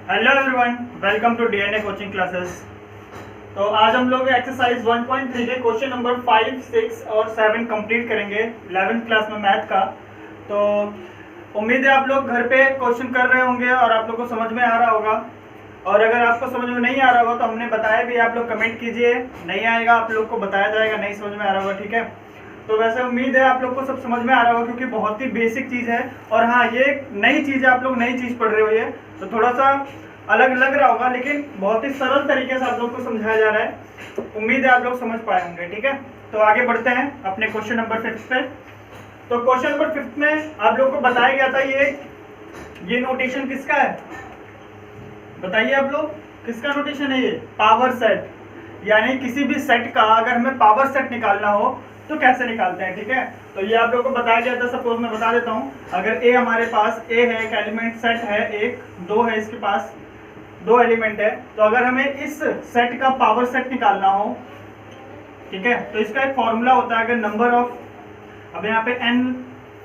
Hello everyone, welcome to DNA coaching classes. तो आज हम लोग एक्सरसाइज 1.3 के क्वेश्चन नंबर 5, 6 और 7 कंप्लीट करेंगे 11th क्लास में मैथ का। तो उम्मीद है आप लोग घर पे क्वेश्चन कर रहे होंगे और आप लोग को समझ में आ रहा होगा। और अगर आपको समझ में नहीं आ रहा होगा तो हमने बताया भी, आप लोग कमेंट कीजिए, नहीं आएगा आप लोग को बताया जाएगा, नहीं समझ में आ रहा होगा, ठीक है। तो वैसे उम्मीद है आप लोग को सब समझ में आ रहा होगा क्योंकि बहुत ही बेसिक चीज़ है। और हाँ, ये एक नई चीज़ है, आप लोग नई चीज़ पढ़ रहे हो, ये तो थोड़ा सा अलग लग रहा होगा, लेकिन बहुत ही सरल तरीके से आप लोग को समझाया जा रहा है। उम्मीद है आप लोग समझ पाए होंगे, ठीक है। तो आगे बढ़ते हैं अपने क्वेश्चन नंबर 5 पे। तो क्वेश्चन नंबर 5 में आप लोग को बताया गया था ये नोटेशन किसका है, बताइए आप लोग, किसका नोटेशन है ये? Power set. यानी किसी भी सेट का अगर हमें पावर सेट निकालना हो तो कैसे निकालते हैं, ठीक है। तो ये आप लोग को बताया गया था। सपोज मैं बता देता हूँ, अगर ए हमारे पास ए है, एक एलिमेंट सेट है, एक दो है, इसके पास दो एलिमेंट है। तो अगर हमें इस सेट का पावर सेट निकालना हो, ठीक है, तो इसका एक फॉर्मूला होता है। अगर नंबर ऑफ, अब यहाँ पे n,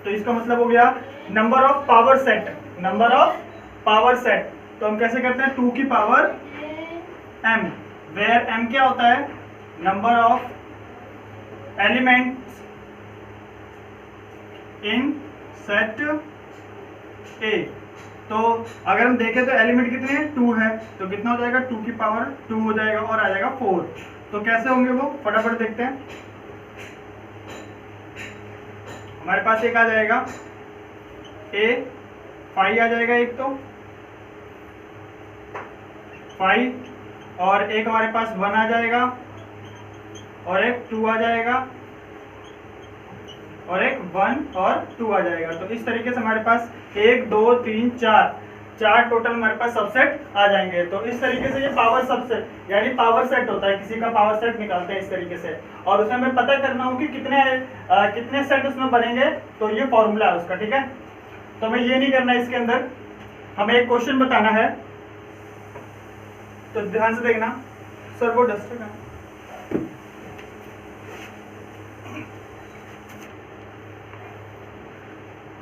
तो इसका मतलब हो गया number of power set, number of power set. तो हम कैसे करते हैं, 2 की पावर m, वेयर m क्या होता है, number of elements in set A। तो अगर हम देखें तो एलिमेंट कितने हैं, 2 है, तो कितना हो जाएगा, 2 की पावर 2 हो जाएगा और आ जाएगा 4। तो कैसे होंगे वो, फटाफट देखते हैं। हमारे पास एक आ जाएगा A 5 आ जाएगा, एक तो 5, और एक हमारे पास 1 आ जाएगा, और एक 2 आ जाएगा, और एक 1 और 2 आ जाएगा। तो इस तरीके से हमारे पास 1 2 3 4 टोटल हमारे पास सबसेट आ जाएंगे। तो इस तरीके से ये पावर सबसेट यानी पावर सेट होता है, किसी का पावर सेट निकालते हैं इस तरीके से। और उसमें हमें पता करना हो कि कितने सेट उसमें बनेंगे, तो ये फॉर्मूला है उसका, ठीक है। तो हमें ये नहीं करना है, इसके अंदर हमें एक क्वेश्चन बताना है। तो ध्यान से देखना, सर वो डस्टर का,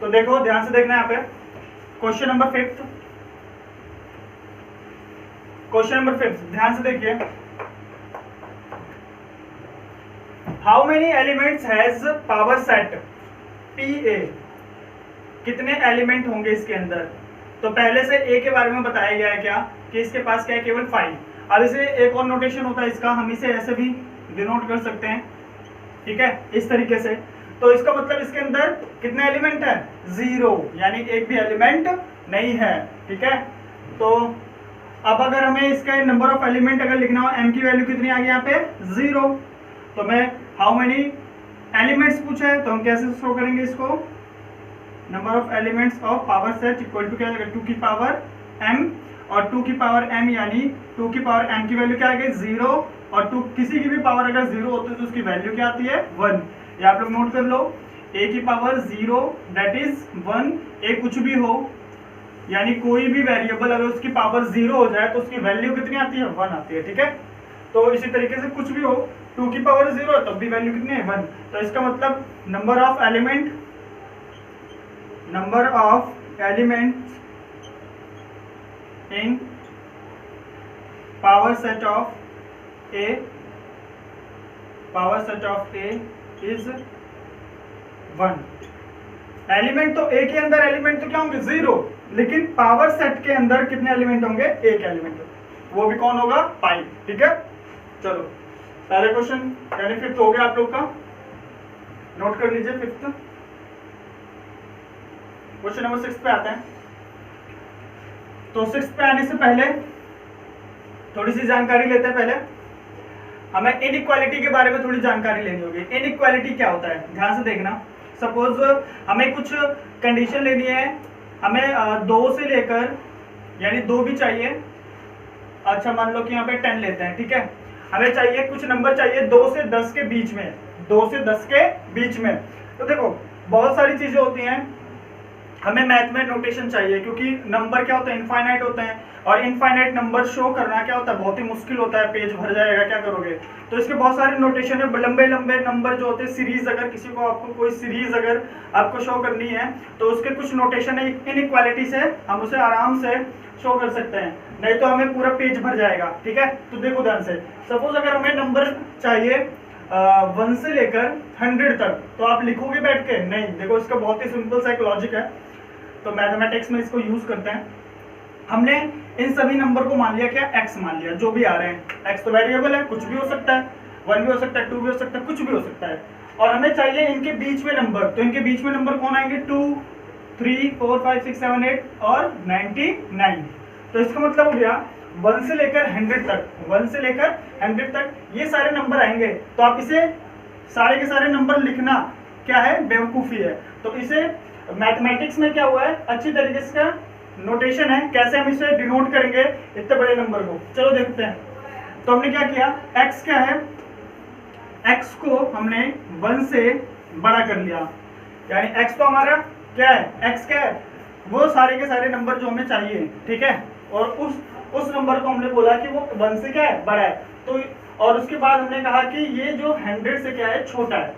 तो देखो ध्यान से देखना यहाँ पे क्वेश्चन नंबर 5, क्वेश्चन नंबर 5 ध्यान से देखिए। How many elements has power set PA, कितने एलिमेंट होंगे इसके अंदर। तो पहले से A के बारे में बताया गया है क्या, कि इसके पास क्या है, केवल 5। अब इसे एक और नोटेशन होता है इसका, हम इसे ऐसे भी डिनोट कर सकते हैं, ठीक है, इस तरीके से। तो इसका मतलब इसके अंदर कितने एलिमेंट है, 0, यानी एक भी एलिमेंट नहीं है, ठीक है। तो अब अगर हमें इसका नंबर ऑफ एलिमेंट अगर लिखना हो, m की वैल्यू कितनी आ गई यहाँ पे, 0। तो मैं हाउ मेनी एलिमेंट्स पूछा है, तो हम कैसे शो करेंगे इसको, number of elements of power set equal to क्या आएगा, 2 की पावर m, और 2 की पावर m यानी 2 की पावर m की वैल्यू क्या आ गई, 0, और 2 किसी की भी पावर अगर 0 होती है तो उसकी वैल्यू क्या आती है, 1। ये आप लोग नोट कर लो, a की पावर 0 दैट इज 1। a कुछ भी हो, यानी कोई भी वेरिएबल अगर उसकी पावर 0 हो जाए तो उसकी वैल्यू कितनी आती है, 1 आती है, ठीक है। तो इसी तरीके से कुछ भी हो, 2 की पावर 0 है तब भी वैल्यू कितनी है, 1। तो इसका मतलब number of elements in power set of A is 1। Element तो A के अंदर एलिमेंट तो क्या होंगे, 0, लेकिन पावर सेट के अंदर कितने एलिमेंट होंगे, एक एलिमेंट, वो भी कौन होगा, 5, ठीक है। चलो पहले क्वेश्चन यानी 5th हो गया आप लोग का, नोट कर लीजिए 5th। क्वेश्चन नंबर 6 पे आते हैं। तो 6 पे आने से पहले थोड़ी सी जानकारी लेते हैं। पहले हमें इनइक्वालिटी के बारे में थोड़ी जानकारी लेनी होगी। इनइक्वालिटी क्या होता है, ध्यान से देखना। सपोज हमें कुछ कंडीशन लेनी है, हमें 2 से लेकर, यानी 2 भी चाहिए, अच्छा मान लो कि यहाँ पे 10 लेते हैं, ठीक है। हमें चाहिए कुछ नंबर चाहिए 2 से 10 के बीच में, 2 से 10 के बीच में। तो देखो बहुत सारी चीजें होती हैं, हमें मैथ में नोटेशन चाहिए, क्योंकि नंबर क्या होता है, इनफाइनाइट होते हैं, और इनफाइनाइट नंबर शो करना क्या होता है, बहुत ही मुश्किल होता है, पेज भर जाएगा, क्या करोगे। तो इसके बहुत सारे नोटेशन है, लंबे लंबे नंबर जो होते हैं, सीरीज, अगर किसी को आपको कोई सीरीज अगर आपको शो करनी है तो उसके कुछ नोटेशन है, इनइक्वालिटी से हम उसे आराम से शो कर सकते हैं, नहीं तो हमें पूरा पेज भर जाएगा। ठीक है, तो देखो ध्यान से, सपोज अगर हमें नंबर चाहिए 1 से लेकर 100 तक, तो आप लिखोगे बैठ के? नहीं। देखो इसका बहुत ही सिंपल सा एक लॉजिक है, तो मैथमेटिक्स में इसको यूज करते हैं। हमने इन सभी नंबर को मान लिया क्या? x मान लिया, जो भी आ रहे हैं। x तो वेरिएबल है, कुछ भी हो सकता है, 1 भी हो सकता है, 2 भी हो सकता है, कुछ भी हो सकता है। और हमें चाहिए इनके बीच में नंबर, तो इनके बीच में नंबर कौन आएंगे? 2, 3, 4, 5, 6, 7, 8 और 99। तो इसका मतलब हो गया 1 से लेकर 100 तक, 1 से लेकर 100 तक ये सारे नंबर आएंगे। तो आप इसे सारे के सारे नंबर लिखना क्या है? बेवकूफ़ी है। तो इसे मैथमेटिक्स में क्या हुआ है, अच्छी तरीके से नोटेशन है, कैसे हम इसे डिनोट करेंगे इतने बड़े नंबर को। चलो देखते हैं। तो हमने क्या किया, x क्या है, x को हमने 1 से बड़ा कर लिया, यानी x तो हमारा क्या है, x क्या है, वो सारे के सारे नंबर जो हमें चाहिए। ठीक है, और उस नंबर को हमने बोला कि वो 1 से क्या है, बड़ा है। तो और उसके बाद हमने कहा कि ये जो 100 से क्या है, छोटा है।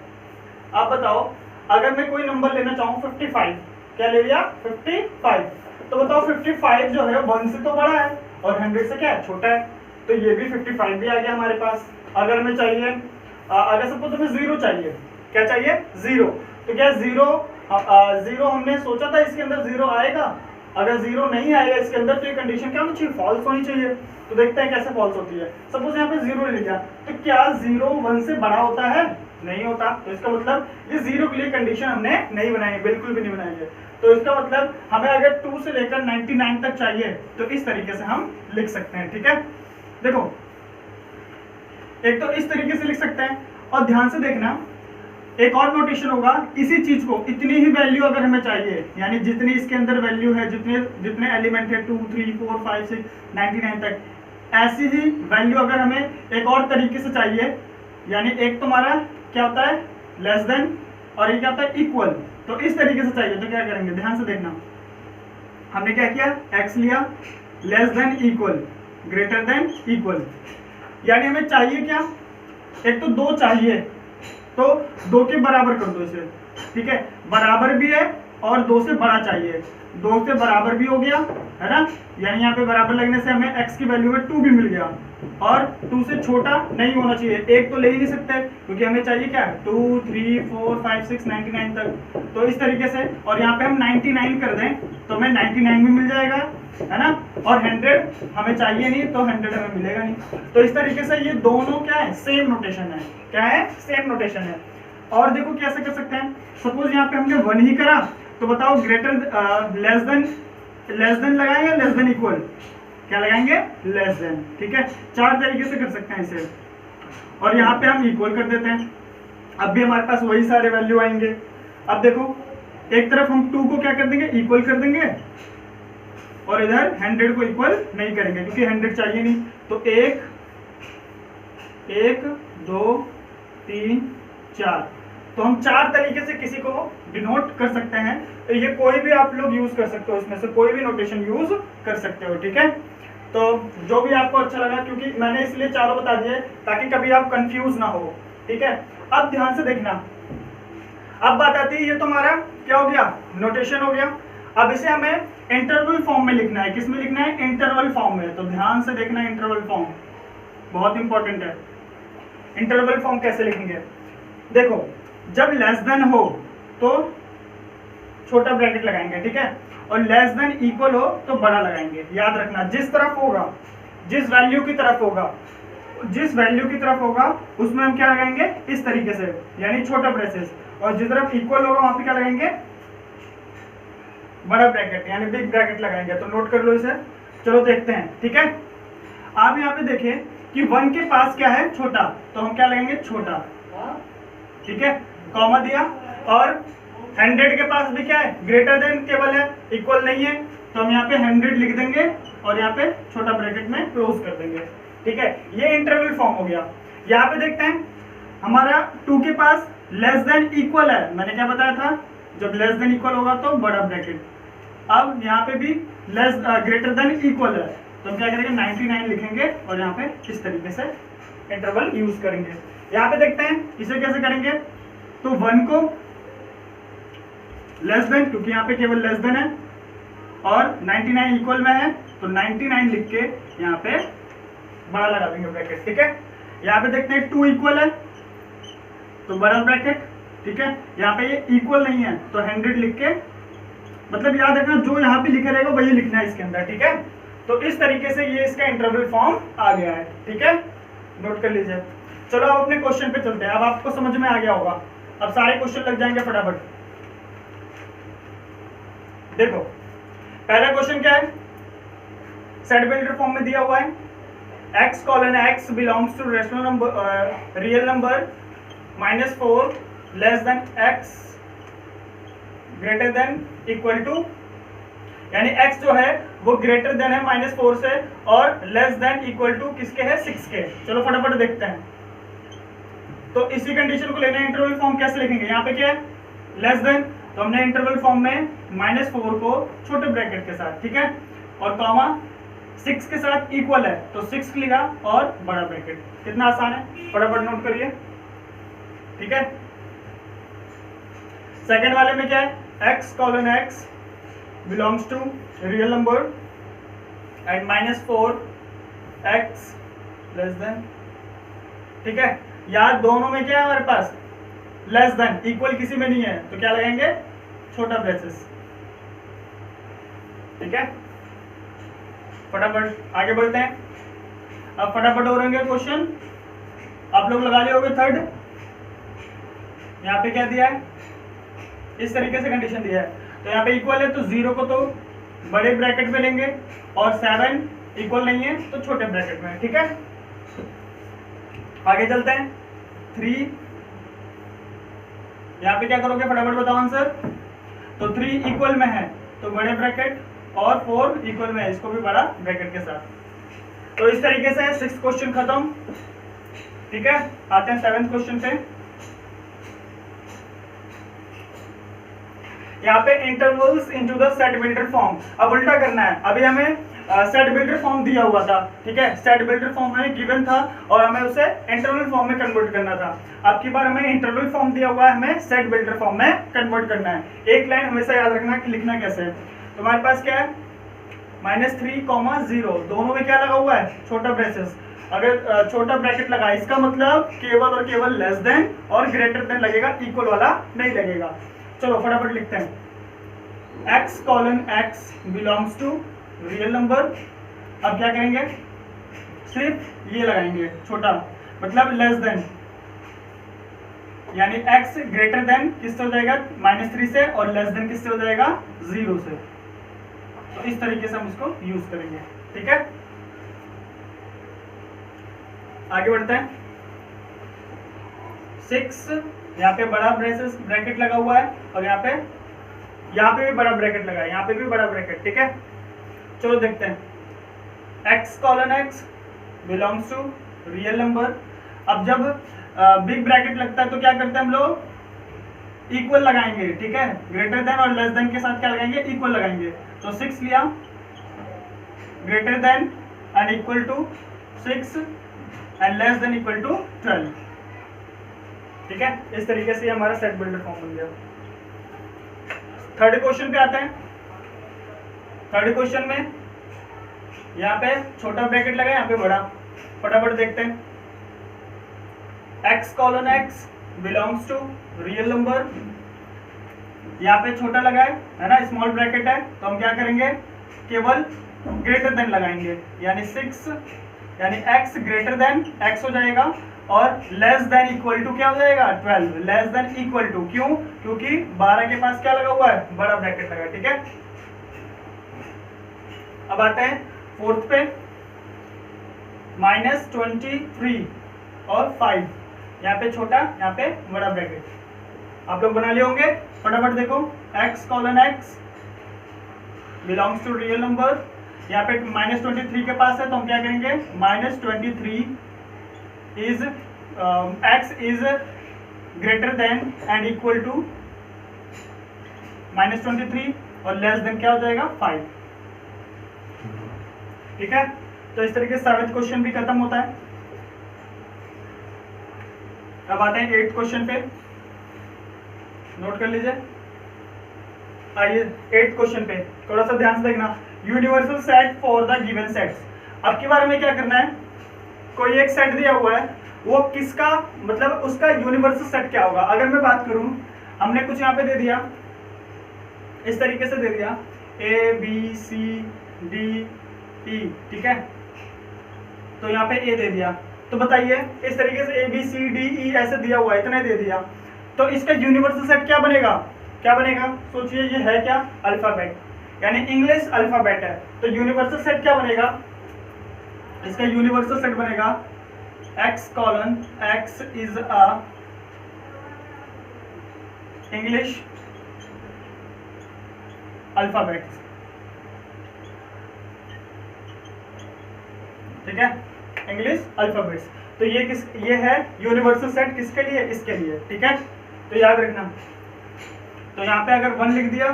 आप बताओ, अगर मैं कोई नंबर लेना चाहूँ 55, क्या ले लिया? 55। तो बताओ 55 जो है 1 से तो बड़ा है और 100 से क्या है, छोटा है। तो ये भी 55 भी आ गया हमारे पास। अगर हमें चाहिए अगर सपोज हमें 0 चाहिए, क्या चाहिए? 0। तो क्या 0 हमने सोचा था इसके अंदर 0 आएगा? अगर 0 नहीं आएगा इसके अंदर, तो ये कंडीशन क्या होनी चाहिए? फॉल्स होनी चाहिए। तो देखते हैं कैसे फॉल्स होती है। सपोज यहाँ पे 0 ले लिया, तो क्या 0 1 से बड़ा होता है? नहीं होता। तो इसका मतलब ये 0 के लिए कंडीशन हमने नहीं बनाई है, बिल्कुल भी नहीं बनाई है। तो इसका मतलब हमें अगर 2 से लेकर 99 तक चाहिए, तो इस तरीके से हम लिख सकते हैं। ठीक है, देखो एक तो इस तरीके से लिख सकते हैं, और ध्यान से देखना एक और नोटेशन होगा इसी चीज को, इतनी ही वैल्यू अगर हमें चाहिए, यानी जितनी इसके अंदर वैल्यू है, जितने एलिमेंट है 2, 3, 4, 5, 6, 99 तक, ऐसी ही वैल्यू अगर हमें एक और तरीके से चाहिए, यानी एक तुम्हारा क्या होता है, लेस देन, और ये क्या होता है, इक्वल। तो इस तरीके से चाहिए, तो क्या करेंगे, ध्यान से देखना। हमने क्या किया, x लिया, less than equal, greater than equal, यानी हमें चाहिए क्या, एक तो 2 चाहिए, तो 2 के बराबर कर दो इसे। ठीक है, बराबर भी है और 2 से बड़ा चाहिए, 2 से बराबर भी हो गया, है ना, यानी यहाँ पे बराबर लगने से हमें x की वैल्यू में 2 भी मिल गया, और 2 से छोटा नहीं होना चाहिए, एक तो ले ही नहीं सकते, क्योंकि हमें चाहिए क्या, 2, 3, 4, 5, 6, 99 तक। तो इस तरीके से, और यहाँ पे हम 99 कर दें तो हमें 99 भी मिल जाएगा, है ना, और 100 हमें चाहिए नहीं, तो 100 हमें मिलेगा नहीं। तो इस तरीके से ये दोनों क्या है, सेम नोटेशन है। क्या है, सेम नोटेशन है। और देखो कैसे कर सकते हैं, सपोज यहाँ पे हमने 1 ही करा, तो बताओ ग्रेटर लेस देन लगाएं या लेस देन इक्वल, क्या लगाएंगे, लेस देन। ठीक है, 4 तरीके से कर सकते हैं इसे, और यहाँ पे हम इक्वल कर देते हैं, अब भी हमारे पास वही सारे वैल्यू आएंगे। अब देखो एक तरफ हम 2 को क्या कर देंगे, इक्वल कर देंगे, और इधर 100 को इक्वल नहीं करेंगे, क्योंकि 100 चाहिए नहीं। तो 1, 2, 3, 4, तो हम 4 तरीके से किसी को डिनोट कर सकते हैं। तो ये कोई भी आप लोग यूज कर सकते हो, इसमें से कोई भी नोटेशन यूज कर सकते हो। ठीक है, तो जो भी आपको अच्छा लगा, क्योंकि मैंने इसलिए चारों बता दिए ताकि कभी आप कंफ्यूज ना हो। ठीक है, अब ध्यान से देखना, अब बात आती है, ये तो हमारा क्या हो गया, नोटेशन हो गया। अब इसे हमें इंटरवल फॉर्म में लिखना है। किस में लिखना है, इंटरवल फॉर्म में। तो ध्यान से देखना, इंटरवल फॉर्म बहुत इंपॉर्टेंट है। इंटरवल फॉर्म कैसे लिखेंगे, देखो जब लेस देन हो तो छोटा ब्रैकेट लगाएंगे, ठीक है, और लेस देन इक्वल हो तो बड़ा लगाएंगे। याद रखना, जिस तरफ होगा, जिस वैल्यू की तरफ होगा, जिस वैल्यू की तरफ होगा उसमें हम क्या लगाएंगे, इस तरीके से, यानी छोटा ब्रेसेस, और जिस तरफ इक्वल होगा वहां पे क्या लगाएंगे, बड़ा ब्रैकेट, यानी बिग ब्रैकेट लगाएंगे। तो नोट कर लो इसे। चलो देखते हैं। ठीक है, आप यहाँ पे देखिए कि 1 के पास क्या है, छोटा, तो हम क्या लगाएंगे, छोटा। ठीक है, कॉमा दिया, और 100 के पास भी क्या है, ग्रेटर देन केवल है, इक्वल नहीं है, तो हम यहाँ पे 100 लिख देंगे और यहाँ पे छोटा ब्रैकेट में क्लोज कर देंगे। ठीक है, ये इंटरवल फॉर्म हो गया। यहाँ पे देखते हैं, हमारा 2 के पास लेस देन इक्वल है, मैंने क्या बताया था, जब लेस देन इक्वल होगा तो बड़ा ब्रैकेट। अब यहाँ पे भी ग्रेटर देन इक्वल है, तो हम क्या करेंगे, 99 लिखेंगे और यहाँ पे इस तरीके से इंटरवल यूज करेंगे। यहाँ पे देखते हैं इसे कैसे करेंगे, तो 1 को लेस देन, क्योंकि यहाँ पे केवल लेस देन है, और 99 इक्वल में है, तो 99 लिख के यहाँ पे बड़ा लगा देंगे ब्रैकेट, ठीक है। यहाँ पे देखते हैं 2 इक्वल है तो बड़ा ब्रैकेट, ठीक है। यहाँ पे ये इक्वल नहीं है तो 100 लिख के, मतलब याद रखना जो यहाँ पे लिखा रहेगा वही लिखना है इसके अंदर, ठीक है। तो इस तरीके से ये इसका इंटरवल फॉर्म आ गया है, ठीक है, नोट कर लीजिए। चलो अब अपने क्वेश्चन पे चलते हैं। अब आपको समझ में आ गया होगा, अब सारे क्वेश्चन लग जाएंगे फटाफट। देखो पहला क्वेश्चन क्या है, सेट बिल्डर फॉर्म में दिया हुआ है x colon x belongs to rational number real number -4 less than x greater than equal to, यानी x जो है वो ग्रेटर देन है -4 से और लेस देन इक्वल टू किसके है, 6 के। चलो फटाफट देखते हैं। तो इसी कंडीशन को लेना है, इंटरवल फॉर्म कैसे लिखेंगे, यहाँ पे क्या है लेस देन, तो हमने इंटरवल फॉर्म में -4 को छोटे ब्रैकेट के साथ, ठीक है, और कॉमा 6 के साथ इक्वल है तो 6 लिखा और बड़ा ब्रैकेट। कितना आसान है, फटाफट नोट करिए, ठीक है। सेकंड वाले में क्या है, x colon x belongs to real number and -4 x less than, ठीक है। यार दोनों में क्या है हमारे पास लेस देन, इक्वल किसी में नहीं है तो क्या लगाएंगे, छोटा ब्रेसेस, ठीक है। फटाफट आगे बढ़ते हैं। अब फटाफट हो रहेंगे क्वेश्चन, आप लोग लगा लिए होंगे थर्ड। यहाँ पे क्या दिया है, इस तरीके से कंडीशन दिया है, तो यहाँ पे इक्वल है तो 0 को तो बड़े ब्रैकेट में लेंगे और 7 इक्वल नहीं है तो छोटे ब्रैकेट में, ठीक है। आगे चलते हैं 3, यहाँ पे क्या करोगे फटाफट बताओ आंसर। तो 3 इक्वल में है तो बड़े ब्रैकेट और 4 इक्वल में है, इसको भी बड़ा ब्रैकेट के साथ। तो इस तरीके से 6 क्वेश्चन खत्म, ठीक है। आते हैं 7th क्वेश्चन पे। यहाँ पे intervals into the set builder form, अब उल्टा करना है। अभी हमें सेट बिल्डर फॉर्म दिया हुआ था, ठीक है, सेट बिल्डर फॉर्म हमें गिवन था और हमें उसे इंटरवल फॉर्म में कन्वर्ट करना था। अब की बार हमें इंटरवल फॉर्म दिया हुआ है, हमें सेट बिल्डर फॉर्म में कन्वर्ट करना है। एक लाइन हमेशा याद रखना कि लिखना कैसे है। तो हमारे पास क्या है -3, 0, दोनों में क्या लगा हुआ है, छोटा ब्रेसेस। अगर छोटा ब्रैकेट लगा इसका मतलब केवल और केवल लेस देन और ग्रेटर देन लगेगा, इक्वल वाला नहीं लगेगा। चलो फटाफट लिखते हैं, x colon x belongs to real number. अब क्या करेंगे, सिर्फ ये लगाएंगे छोटा, मतलब लेस देन, यानी x ग्रेटर देन किससे हो जाएगा, -3 से, और लेस देन किससे हो जाएगा, 0 से। तो इस तरीके से हम इसको यूज करेंगे, ठीक है। आगे बढ़ते हैं 6, यहाँ पे बड़ा ब्रैकेट लगा हुआ है और यहाँ पे भी बड़ा ब्रैकेट लगा है, यहाँ पे भी बड़ा ब्रैकेट, ठीक है। चलो देखते हैं, x colon x belongs to real number. अब जब बिग ब्रैकेट लगता है तो क्या करते हैं हम लोग, इक्वल लगाएंगे, ठीक है। ग्रेटर देन और लेस देन के साथ क्या लगाएंगे, इक्वल लगाएंगे। तो 6 लिया, greater than and equal to 6 and less than equal to 12, ठीक है। इस तरीके से हमारा सेट बिल्डर फॉर्म बन गया। थर्ड क्वेश्चन पे आते हैं। थर्ड क्वेश्चन में यहाँ पे छोटा ब्रैकेट लगा है, यहाँ पे बड़ा। फटाफट देखते हैं, x colon x belongs to real number. यहाँ पे छोटा लगा है ना, स्मॉल ब्रैकेट है, तो हम क्या करेंगे, केवल ग्रेटर देन लगाएंगे, यानी 6, यानी x ग्रेटर देन x हो जाएगा और लेस देन इक्वल टू क्या हो जाएगा, 12, लेस देन इक्वल टू, क्यों, क्योंकि 12 के पास क्या लगा हुआ है, बड़ा ब्रैकेट लगा है, ठीक है। अब आते हैं 4th पे, -23 और 5, यहाँ पे छोटा, यहाँ पे बड़ा ब्रैकेट आप लोग बना लिए होंगे। फटाफट देखो, x colon x belongs to real number. यहाँ पे -23 के पास है तो हम क्या करेंगे, -23 is x is greater than and equal to -23 और लेस देन क्या हो जाएगा, 5, ठीक है। तो इस तरीके से 7th क्वेश्चन भी खत्म होता है। अब आते हैं 8th क्वेश्चन पे, नोट कर लीजिए। आइए 8th क्वेश्चन पे थोड़ा सा ध्यान से देखना। Universal set for the given sets. अब की बार हमें क्या करना है, कोई एक सेट दिया हुआ है, वो किसका मतलब उसका यूनिवर्सल सेट क्या होगा। अगर मैं बात करूं, हमने कुछ यहाँ पे दे दिया, इस तरीके से दे दिया A B C D E, ठीक है, तो यहाँ पे ए दे दिया, तो बताइए इस तरीके से A B C D E ऐसे दिया हुआ है, इतना दे दिया, तो इसका यूनिवर्सल सेट क्या बनेगा, क्या बनेगा, सोचिए, ये है क्या, अल्फाबेट, यानी इंग्लिश अल्फाबेट है, तो यूनिवर्सल सेट क्या बनेगा, इसका यूनिवर्सल सेट बनेगा x colon x is a English alphabet, ठीक है, इंग्लिश अल्फाबेट्स। तो ये है यूनिवर्सल सेट किसके लिए, इसके लिए, ठीक है, तो याद रखना। तो यहाँ पे अगर 1 लिख दिया,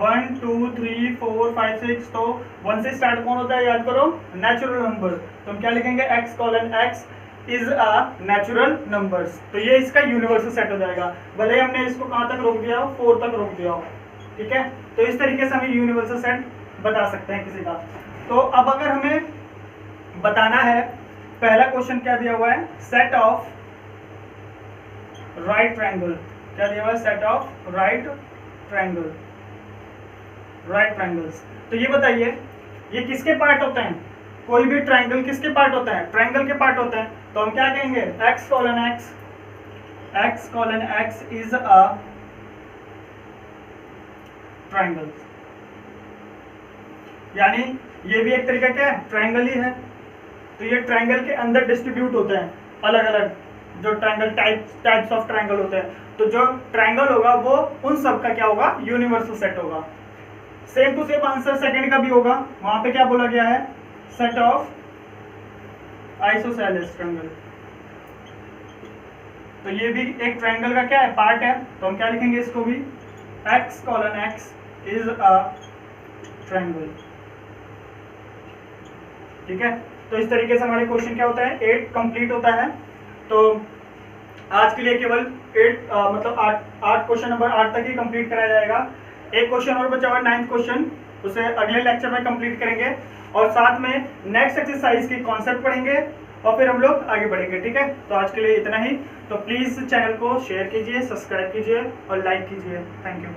1 2 3 4 5 6, तो 1 से स्टार्ट कौन होता है, याद करो, नेचुरल नंबर, तो हम क्या लिखेंगे, x colon x is a natural numbers, तो ये इसका यूनिवर्सल सेट हो जाएगा, भले हमने इसको कहाँ तक रोक दिया हो, 4 तक रोक दिया हो, ठीक है। तो इस तरीके से हमें यूनिवर्सल सेट बता सकते हैं किसी का। तो अब अगर हमें बताना है, पहला क्वेश्चन क्या दिया हुआ है, सेट ऑफ राइट ट्रायंगल, क्या दिया हुआ है, set of right triangle, right triangles. तो ये बताइए ये किसके पार्ट होते हैं, कोई भी ट्रायंगल किसके पार्ट होता है, ट्रायंगल के पार्ट होते हैं, तो हम क्या कहेंगे, x colon x is a triangle, यानी ये भी एक तरीका क्या है, ट्रायंगल ही है। तो ये ट्रायंगल के अंदर डिस्ट्रीब्यूट होते हैं, अलग अलग जो ट्रायंगल टाइप्स ऑफ ट्रायंगल होते हैं, तो जो ट्रायंगल होगा वो उन सब का क्या होगा, यूनिवर्सल सेट होगा। Same to same answer second का भी होगा, वहां पे क्या बोला गया है, सेट ऑफ आइसोसेलेस ट्रायंगल, तो ये भी एक ट्रायंगल का क्या है, पार्ट है, तो हम क्या लिखेंगे इसको भी, x colon x is a triangle, ठीक है। तो इस तरीके से हमारे क्वेश्चन क्या होता है, 8 कंप्लीट होता है। तो आज के लिए केवल 8 मतलब 8 क्वेश्चन नंबर 8 तक ही कंप्लीट कराया जाएगा। एक क्वेश्चन और बचा हुआ 9th क्वेश्चन, उसे अगले लेक्चर में कंप्लीट करेंगे, और साथ में नेक्स्ट एक्सरसाइज की कॉन्सेप्ट पढ़ेंगे, और फिर हम लोग आगे बढ़ेंगे, ठीक है। तो आज के लिए इतना ही। तो प्लीज़ चैनल को शेयर कीजिए, सब्सक्राइब कीजिए और लाइक कीजिए। Thank you.